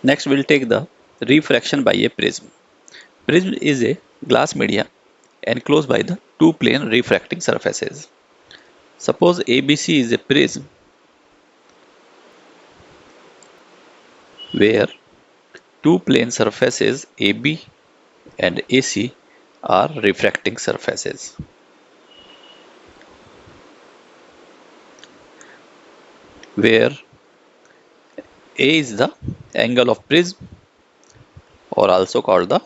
Next, we'll take the refraction by a prism. Prism is a glass media enclosed by the two plane refracting surfaces. Suppose ABC is a prism where two plane surfaces AB and AC are refracting surfaces. Where A is the angle of prism, or also called the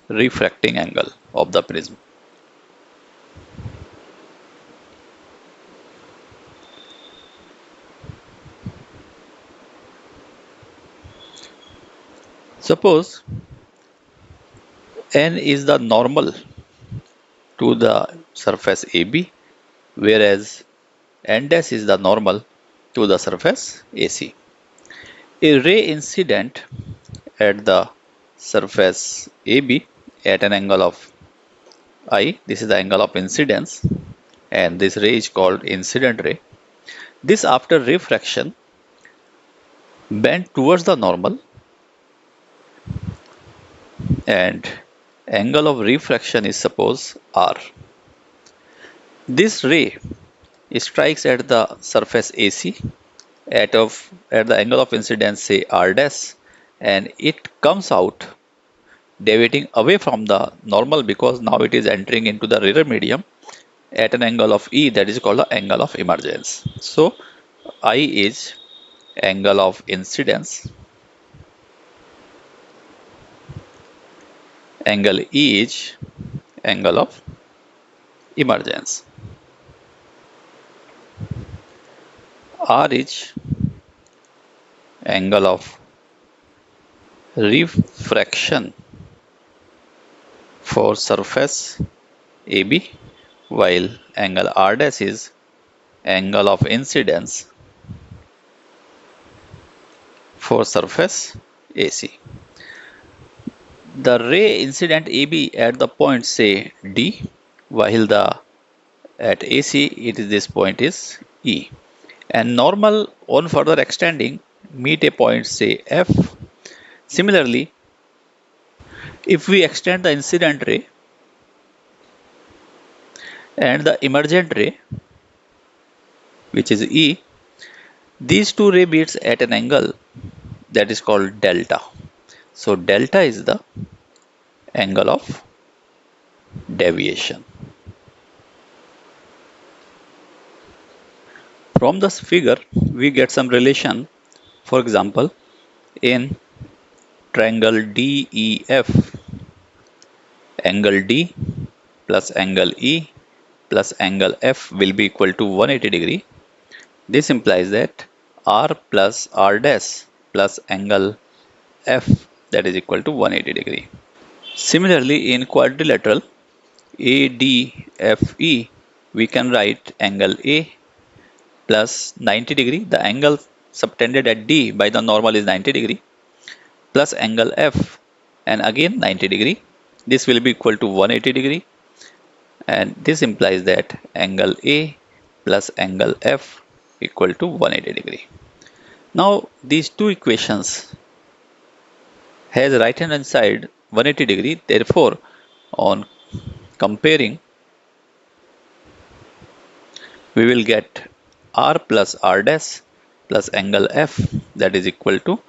refracting angle of the prism. Suppose N is the normal to the surface AB, whereas N dash is the normal to the surface AC. A ray incident at the surface AB at an angle of I, this is the angle of incidence, and this ray is called incident ray. This, after refraction, bend towards the normal, and angle of refraction is suppose R. This ray strikes at the surface AC at the angle of incidence, say R dash, and it comes out deviating away from the normal because now it is entering into the rarer medium at an angle of E, that is called the angle of emergence. So I is angle of incidence, angle E is angle of emergence, R is angle of refraction for surface AB, while angle R dash is angle of incidence for surface AC. The ray incident AB at the point, say D, while the at AC it is this point is E, and normal on further extending meet a point, say F. Similarly, if we extend the incident ray and the emergent ray, which is E, these two ray meets at an angle that is called delta. So delta is the angle of deviation. From this figure, we get some relation. For example, in triangle DEF, angle D plus angle E plus angle F will be equal to 180 degree. This implies that R plus R dash plus angle F, that is equal to 180 degree. Similarly, in quadrilateral ADFE, we can write angle A plus 90 degree. The angle subtended at D by the normal is 90 degree, plus angle F, and again 90 degree. This will be equal to 180 degree, and this implies that angle A plus angle F equal to 180 degree. Now these two equations has right hand side 180 degree. Therefore, on comparing, we will get R plus R dash plus angle F, that is equal to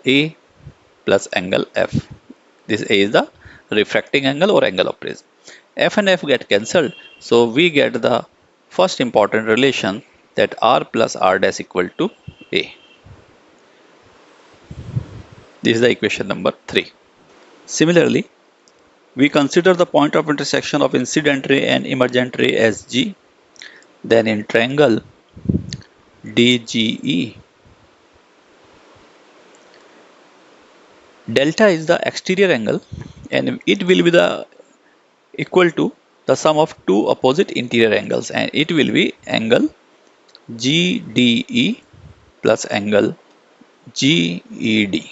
A plus angle F. This A is the refracting angle or angle of prism. F and F get cancelled, so we get the first important relation, that R plus R dash equal to A. This is the equation number 3. Similarly, we consider the point of intersection of incident ray and emergent ray as G. Then in triangle DGE, delta is the exterior angle and it will be the equal to the sum of two opposite interior angles, and it will be angle GDE plus angle GED.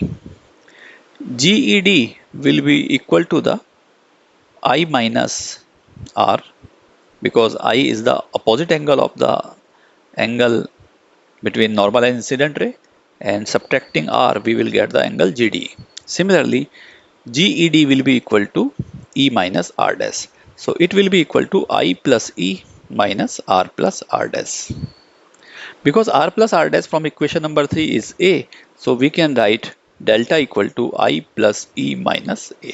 GED will be equal to the I minus R, because I is the opposite angle of the angle between normal and incident ray, and subtracting r we will get the angle GD. Similarly, GED will be equal to E minus R dash. So it will be equal to I plus E minus R plus R dash. Because R plus R dash from equation number 3 is A, so we can write delta equal to I plus E minus A.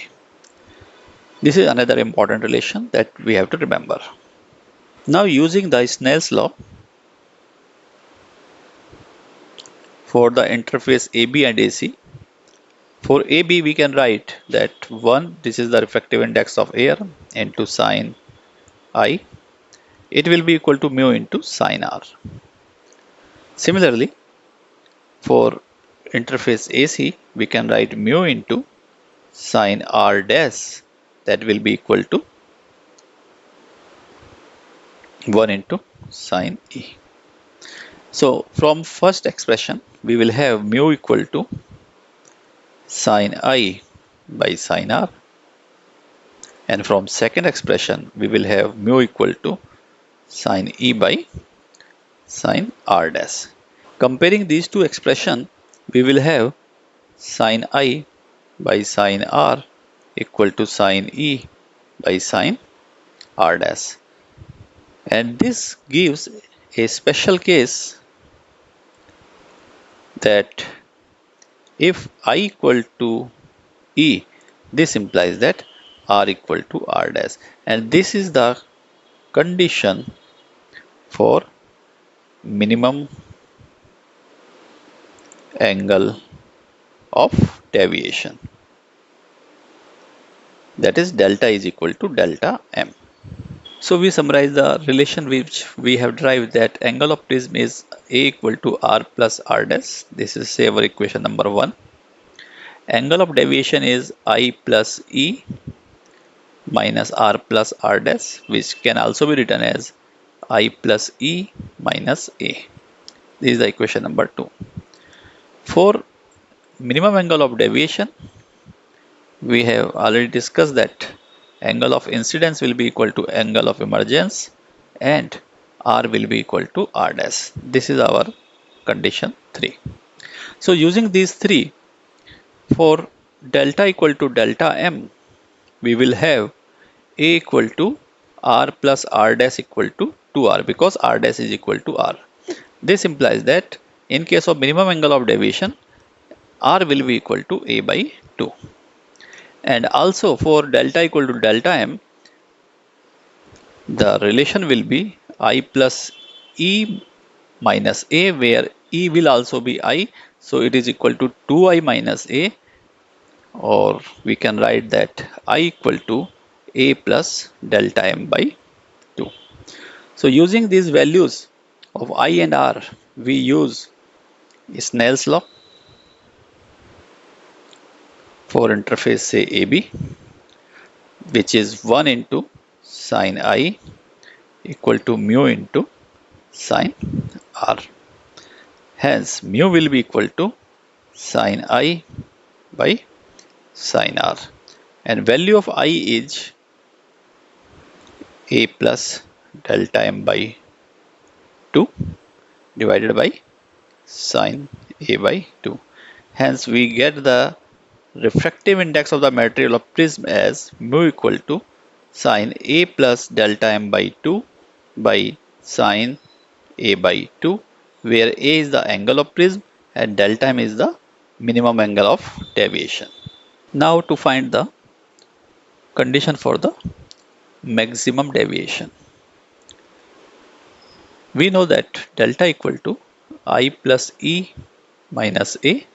This is another important relation that we have to remember. Now using the Snell's law for the interface AB and AC, for AB we can write that 1, this is the refractive index of air, into sine I, it will be equal to mu into sine R. Similarly, for interface AC, we can write mu into sine R dash, that will be equal to 1 into sine E. So from first expression, we will have mu equal to sine I by sine R. And from second expression, we will have mu equal to sine E by sine R dash. Comparing these two expressions, we will have sine I by sine R equal to sine E by sine R dash. And this gives a special case that if I equal to E, this implies that R equal to R dash. And this is the condition for minimum angle of deviation. That is delta is equal to delta M. So we summarize the relation which we have derived, that angle of prism is A equal to R plus R dash. This is our equation number 1. Angle of deviation is I plus E minus R plus R dash, which can also be written as I plus E minus A. This is the equation number 2. For minimum angle of deviation, we have already discussed that angle of incidence will be equal to angle of emergence and R will be equal to R dash. This is our condition 3. So using these three, for delta equal to delta M, we will have A equal to R plus R dash equal to 2R, because R dash is equal to R. This implies that in case of minimum angle of deviation, R will be equal to A by 2. And also for delta equal to delta M, the relation will be I plus E minus A, where E will also be I. So it is equal to 2I minus A, or we can write that I equal to A plus delta M by 2. So using these values of I and R, we use Snell's law for interface say AB, which is 1 into sine I equal to mu into sine R. Hence, mu will be equal to sine I by sine R. And value of I is A plus delta M by 2 divided by sine A by 2. Hence, we get the refractive index of the material of prism as mu equal to sine A plus delta M by 2 by sine A by 2, where A is the angle of prism and delta M is the minimum angle of deviation. Now to find the condition for the maximum deviation. We know that delta equal to I plus E minus A,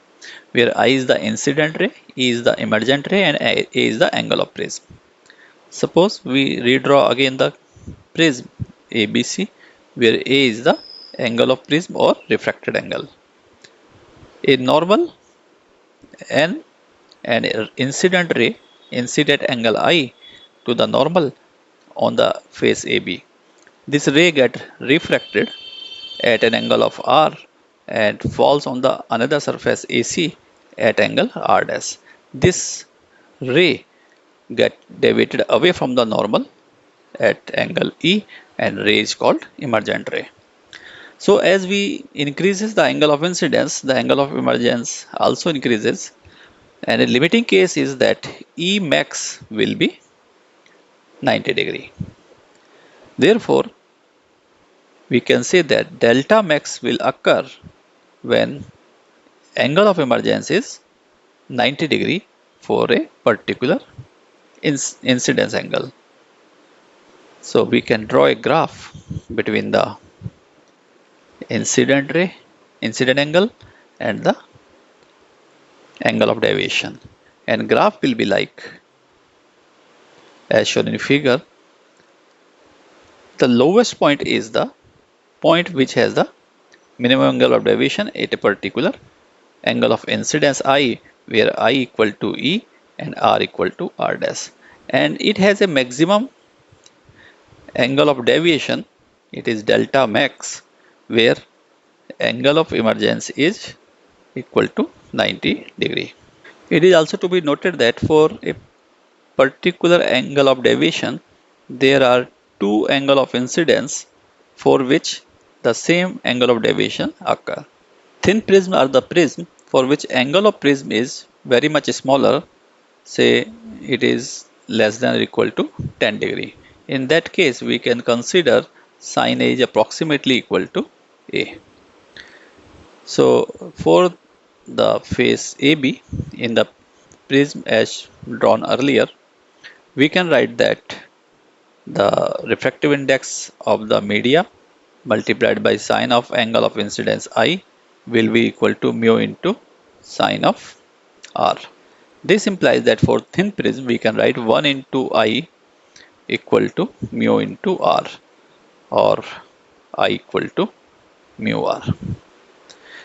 where I is the incident ray, E is the emergent ray, and A is the angle of prism. Suppose we redraw again the prism ABC, where A is the angle of prism or refracted angle. A normal and an incident ray incident angle I to the normal on the face AB. This ray get refracted at an angle of R and falls on the another surface AC at angle R dash. This ray get deviated away from the normal at angle E, and ray is called emergent ray. So as we increases the angle of incidence, the angle of emergence also increases, and a limiting case is that E max will be 90 degree. Therefore, we can say that delta max will occur when angle of emergence is 90 degree for a particular incidence angle. So we can draw a graph between the incident ray, incident angle, and the angle of deviation. And graph will be like as shown in figure. The lowest point is the point which has the minimum angle of deviation at a particular angle of incidence I, where I equal to E and R equal to R dash. And it has a maximum angle of deviation, it is delta max, where angle of emergence is equal to 90 degree. It is also to be noted that for a particular angle of deviation, there are two angle of incidence for which the same angle of deviation occur. Thin prism are the prism for which angle of prism is very much smaller, say it is less than or equal to 10 degree. In that case, we can consider sin A is approximately equal to A. So for the face AB in the prism as drawn earlier, we can write that the refractive index of the media multiplied by sine of angle of incidence I will be equal to mu into sine of R. This implies that for thin prism we can write 1 into I equal to mu into R, or I equal to mu R.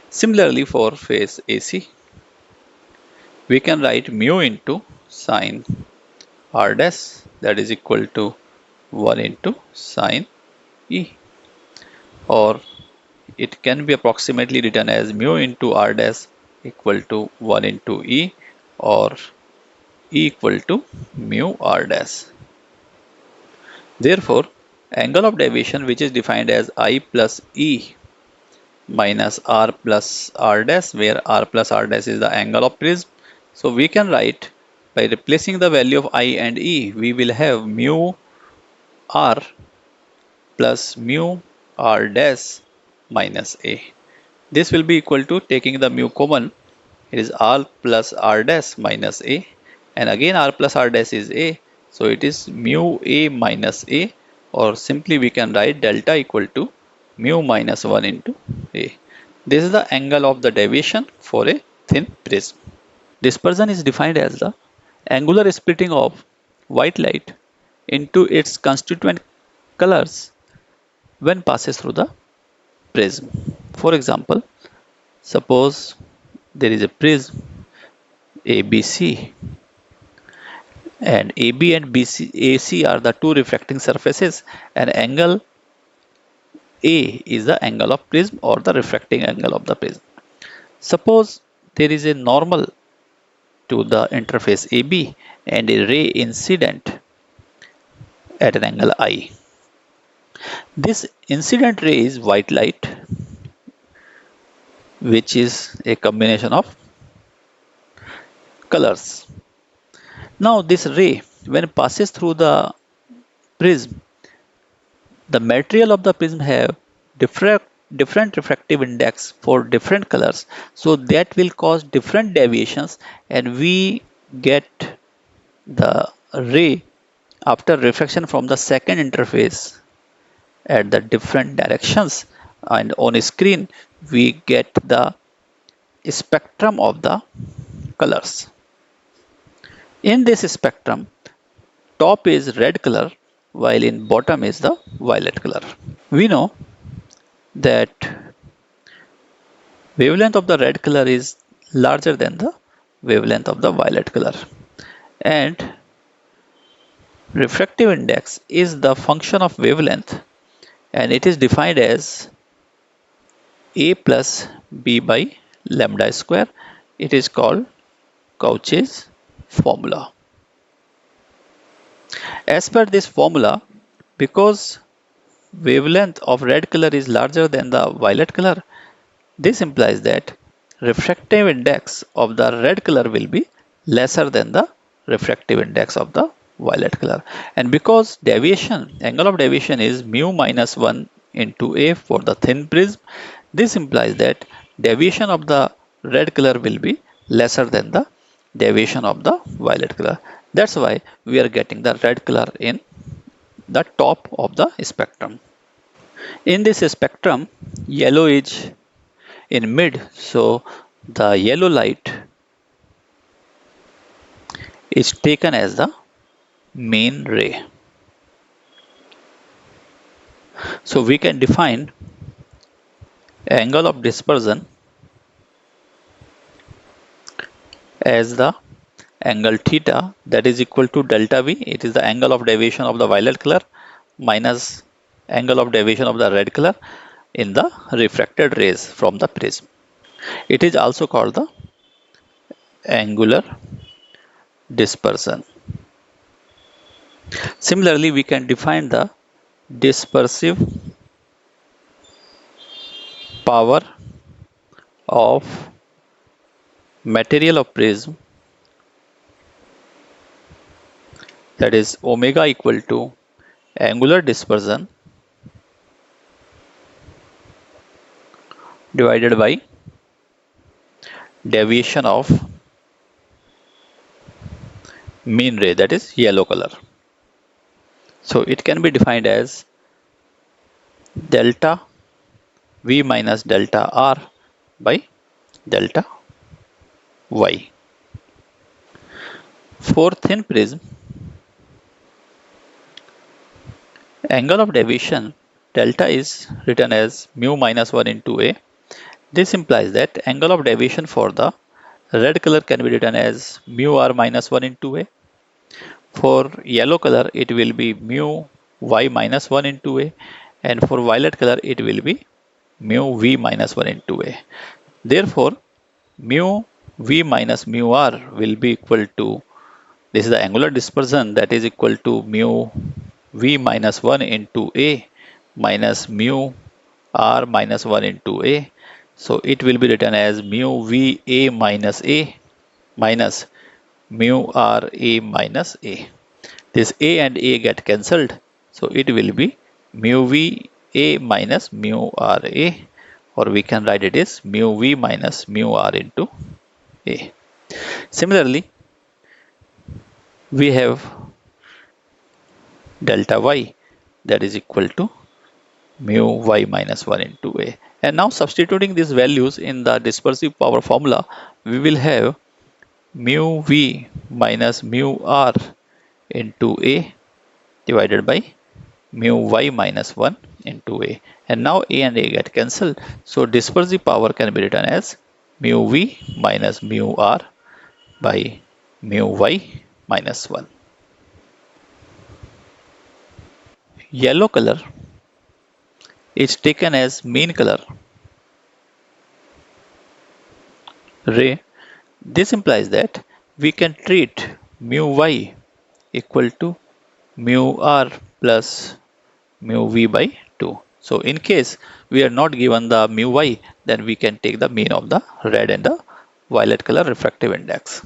Similarly for phase AC, we can write mu into sine R dash, that is equal to 1 into sine E, or it can be approximately written as mu into R dash equal to 1 into E, or E equal to mu R dash. Therefore, angle of deviation, which is defined as I plus E minus R plus R dash, where R plus R dash is the angle of prism. So we can write, by replacing the value of I and E, we will have mu R plus mu R dash minus A. This will be equal to, taking the mu common, it is R plus R dash minus A, and again R plus R dash is A, so it is mu A minus A, or simply we can write delta equal to mu minus 1 into A. This is the angle of the deviation for a thin prism. Dispersion is defined as the angular splitting of white light into its constituent colors when passes through the prism. For example, suppose there is a prism ABC, and AB and BC, AC are the two refracting surfaces, and angle A is the angle of prism or the refracting angle of the prism. Suppose there is a normal to the interface AB and a ray incident at an angle I. This incident ray is white light, which is a combination of colors. Now this ray, when it passes through the prism, the material of the prism have different refractive index for different colors, so that will cause different deviations, and we get the ray after reflection from the second interface at the different directions, and on a screen we get the spectrum of the colors. In this spectrum, top is red color while in bottom is the violet color. We know that wavelength of the red color is larger than the wavelength of the violet color, and refractive index is the function of wavelength, and it is defined as A plus B by lambda square. It is called Cauchy's formula. As per this formula, because wavelength of red color is larger than the violet color, this implies that refractive index of the red color will be lesser than the refractive index of the violet color. And because angle of deviation is mu minus 1 into A for the thin prism, this implies that deviation of the red color will be lesser than the deviation of the violet color. That's why we are getting the red color in the top of the spectrum. In this spectrum, yellow is in mid, so the yellow light is taken as the main ray. So we can define angle of dispersion as the angle theta, that is equal to delta V. It is the angle of deviation of the violet color minus angle of deviation of the red color in the refracted rays from the prism. It is also called the angular dispersion. Similarly, we can define the dispersive power of material of prism, that is omega equal to angular dispersion divided by deviation of mean ray, that is yellow color. So it can be defined as delta V minus delta R by delta Y. For thin prism, angle of deviation delta is written as mu minus 1 into A. This implies that angle of deviation for the red color can be written as mu R minus 1 into A. For yellow color, it will be mu Y minus 1 into A, and for violet color, it will be mu V minus 1 into A. Therefore, mu V minus mu R will be equal to, this is the angular dispersion, that is equal to mu V minus 1 into A minus mu R minus 1 into A. So it will be written as mu V A minus A minus mu R A minus A. This A and A get cancelled, so it will be mu V A minus mu R A, or we can write it as mu V minus mu R into A. Similarly, we have delta Y, that is equal to mu Y minus 1 into A. And now substituting these values in the dispersive power formula, we will have mu V minus mu R into A divided by mu Y minus 1 into A. And now A and A get cancelled. So dispersive power can be written as mu V minus mu R by mu Y minus 1. Yellow color is taken as mean color ray. This implies that we can treat mu Y equal to mu R plus mu V by 2. So in case we are not given the mu Y, then we can take the mean of the red and the violet color refractive index.